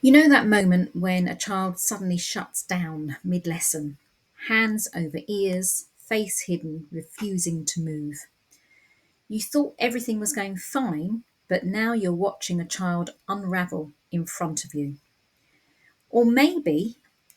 You know that moment when a child suddenly shuts down mid lesson, hands over ears, face hidden, refusing to move. You thought everything was going fine, but now you're watching a child unravel in front of you. Or maybe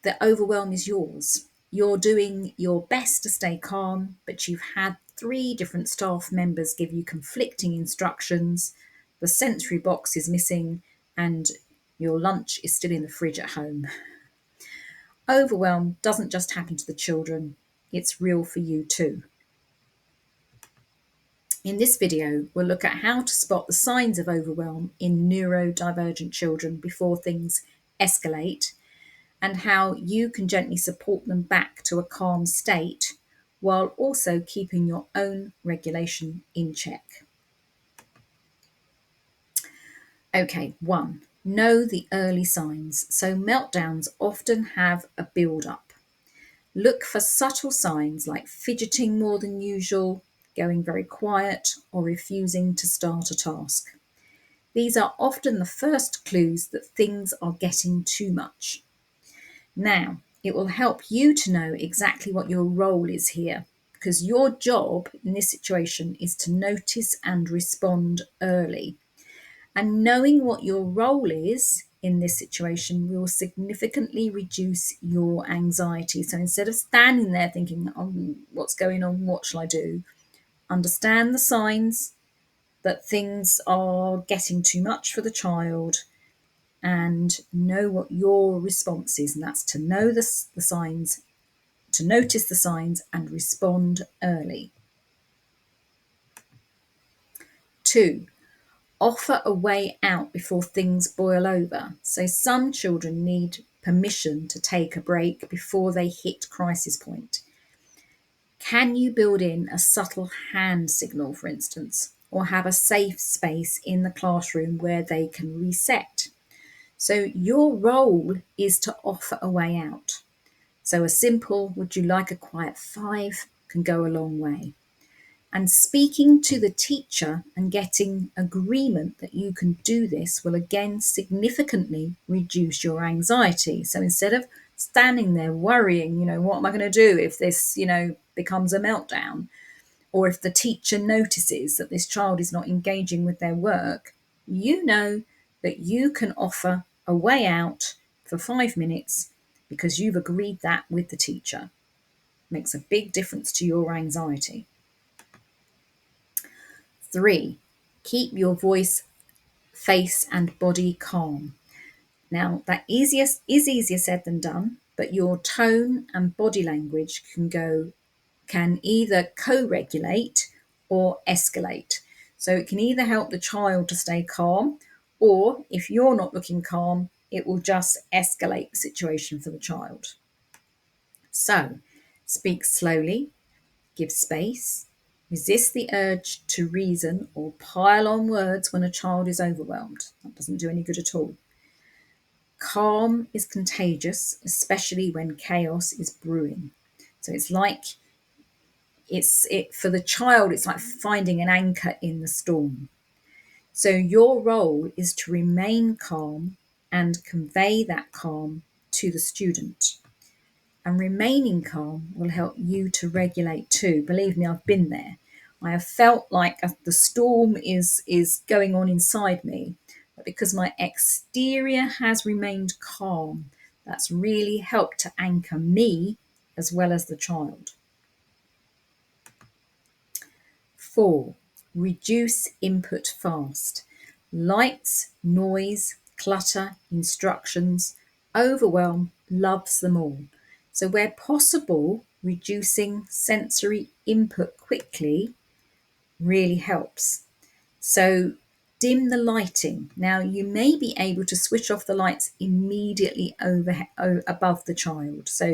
the overwhelm is yours. You're doing your best to stay calm, but you've had three different staff members give you conflicting instructions, the sensory box is missing, and your lunch is still in the fridge at home. Overwhelm doesn't just happen to the children, it's real for you too. In this video, we'll look at how to spot the signs of overwhelm in neurodivergent children before things escalate, and how you can gently support them back to a calm state while also keeping your own regulation in check. Okay, 1. Know the early signs. So meltdowns often have a build up. Look for subtle signs like fidgeting more than usual, going very quiet, or refusing to start a task. These are often the first clues that things are getting too much. Now, it will help you to know exactly what your role is here, because your job in this situation is to notice and respond early. And knowing what your role is in this situation will significantly reduce your anxiety. So instead of standing there thinking, oh, what's going on? What shall I do? Understand the signs that things are getting too much for the child and know what your response is. And that's to know the signs, to notice the signs and respond early. 2. Offer a way out before things boil over. So some children need permission to take a break before they hit crisis point. Can you build in a subtle hand signal, for instance, or have a safe space in the classroom where they can reset? So your role is to offer a way out. So a simple, would you like a quiet 5 can go a long way. And speaking to the teacher and getting agreement that you can do this will again significantly reduce your anxiety. So instead of standing there worrying, what am I going to do if this, becomes a meltdown? Or if the teacher notices that this child is not engaging with their work, you know that you can offer a way out for 5 minutes because you've agreed that with the teacher. Makes a big difference to your anxiety. 3. Keep your voice, face, and body calm. Now, that is easier said than done, but your tone and body language can either co-regulate or escalate. So it can either help the child to stay calm, or if you're not looking calm, it will just escalate the situation for the child. So, speak slowly, give space, resist the urge to reason or pile on words when a child is overwhelmed. That doesn't do any good at all. Calm is contagious, especially when chaos is brewing. So for the child, it's like finding an anchor in the storm. So your role is to remain calm and convey that calm to the student. And remaining calm will help you to regulate too. Believe me, I've been there. I have felt like the storm is going on inside me, but because my exterior has remained calm, that's really helped to anchor me as well as the child. 4. Reduce input fast. Lights, noise, clutter, instructions, overwhelm loves them all. So where possible, reducing sensory input quickly really helps. So dim the lighting. Now you may be able to switch off the lights immediately above the child. So,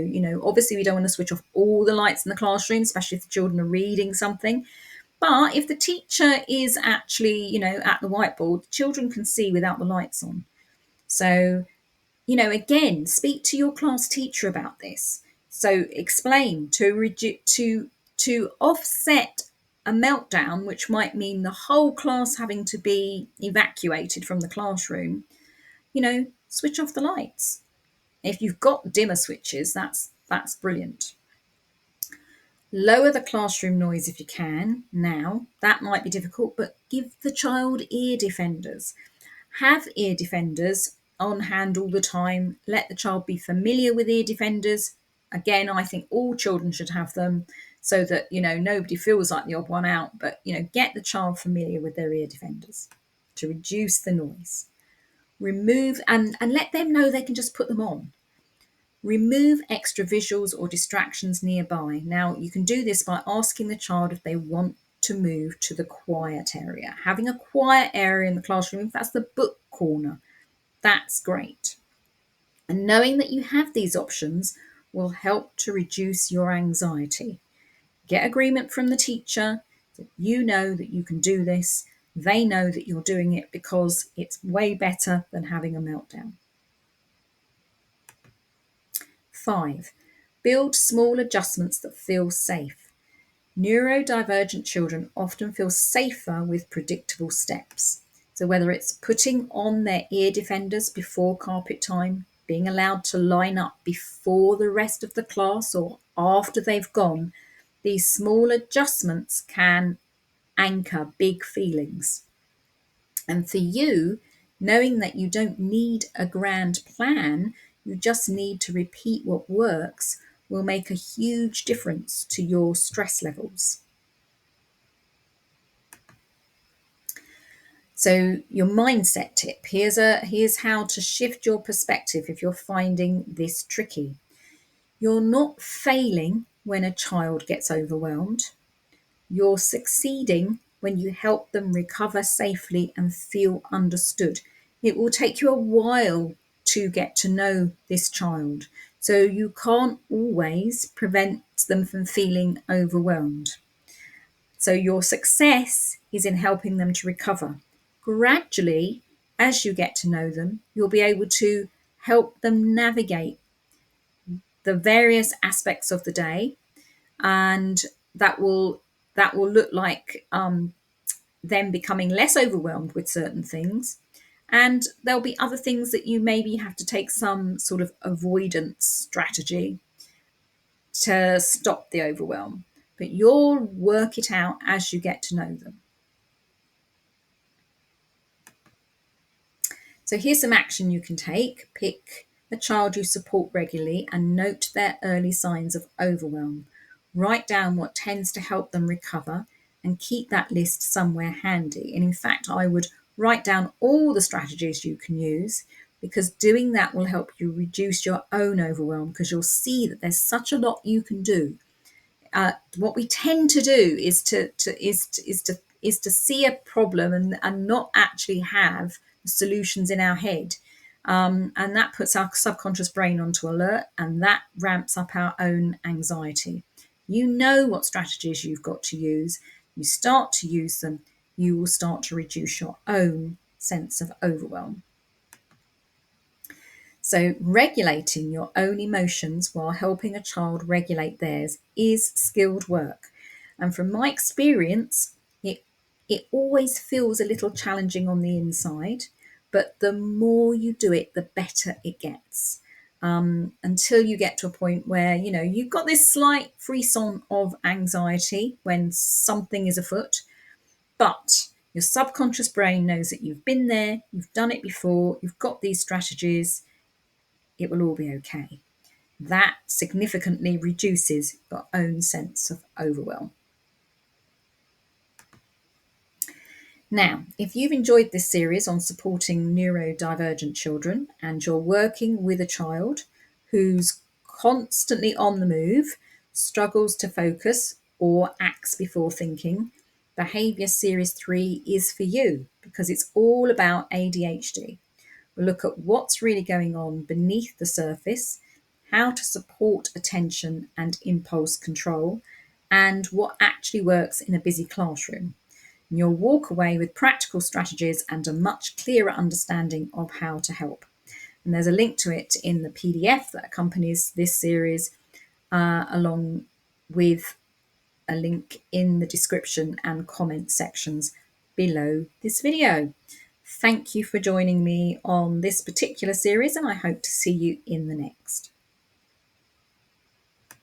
obviously we don't want to switch off all the lights in the classroom, especially if the children are reading something. But if the teacher is actually, at the whiteboard, children can see without the lights on. So, again, speak to your class teacher about this. So explain to offset a meltdown, which might mean the whole class having to be evacuated from the classroom. switch off the lights. If you've got dimmer switches, that's brilliant. Lower the classroom noise if you can. Now, that might be difficult, but give the child ear defenders. Have ear defenders on hand all the time. Let the child be familiar with ear defenders. Again, I think all children should have them so that, nobody feels like the odd one out, but, get the child familiar with their ear defenders to reduce the noise. Remove and let them know they can just put them on. Remove extra visuals or distractions nearby. Now, you can do this by asking the child if they want to move to the quiet area. Having a quiet area in the classroom, if that's the book corner, that's great. And knowing that you have these options will help to reduce your anxiety. Get agreement from the teacher that you know that you can do this. They know that you're doing it because it's way better than having a meltdown. 5. Build small adjustments that feel safe. Neurodivergent children often feel safer with predictable steps. So whether it's putting on their ear defenders before carpet time, being allowed to line up before the rest of the class or after they've gone, these small adjustments can anchor big feelings. And for you, knowing that you don't need a grand plan, you just need to repeat what works, will make a huge difference to your stress levels. So your mindset tip, here's how to shift your perspective if you're finding this tricky. You're not failing when a child gets overwhelmed. You're succeeding when you help them recover safely and feel understood. It will take you a while to get to know this child, so you can't always prevent them from feeling overwhelmed. So your success is in helping them to recover. Gradually, as you get to know them, you'll be able to help them navigate the various aspects of the day, and that will look like them becoming less overwhelmed with certain things. And there'll be other things that you maybe have to take some sort of avoidance strategy to stop the overwhelm. But you'll work it out as you get to know them. So here's some action you can take. Pick a child you support regularly and note their early signs of overwhelm. Write down what tends to help them recover and keep that list somewhere handy. And in fact, I would write down all the strategies you can use, because doing that will help you reduce your own overwhelm, because you'll see that there's such a lot you can do. What we tend to do is to see a problem and not actually have solutions in our head. And that puts our subconscious brain onto alert, and that ramps up our own anxiety. You know what strategies you've got to use. You start to use them, you will start to reduce your own sense of overwhelm. So regulating your own emotions while helping a child regulate theirs is skilled work. And from my experience, it always feels a little challenging on the inside, but the more you do it, the better it gets. Until you get to a point where, you've got this slight frisson of anxiety when something is afoot, but your subconscious brain knows that you've been there, you've done it before, you've got these strategies, it will all be okay. That significantly reduces your own sense of overwhelm. Now, if you've enjoyed this series on supporting neurodivergent children and you're working with a child who's constantly on the move, struggles to focus, or acts before thinking, Behaviour Series 3 is for you, because it's all about ADHD. We'll look at what's really going on beneath the surface, how to support attention and impulse control, and what actually works in a busy classroom. And you'll walk away with practical strategies and a much clearer understanding of how to help. And there's a link to it in the PDF that accompanies this series, along with a link in the description and comment sections below this video. Thank you for joining me on this particular series, and I hope to see you in the next.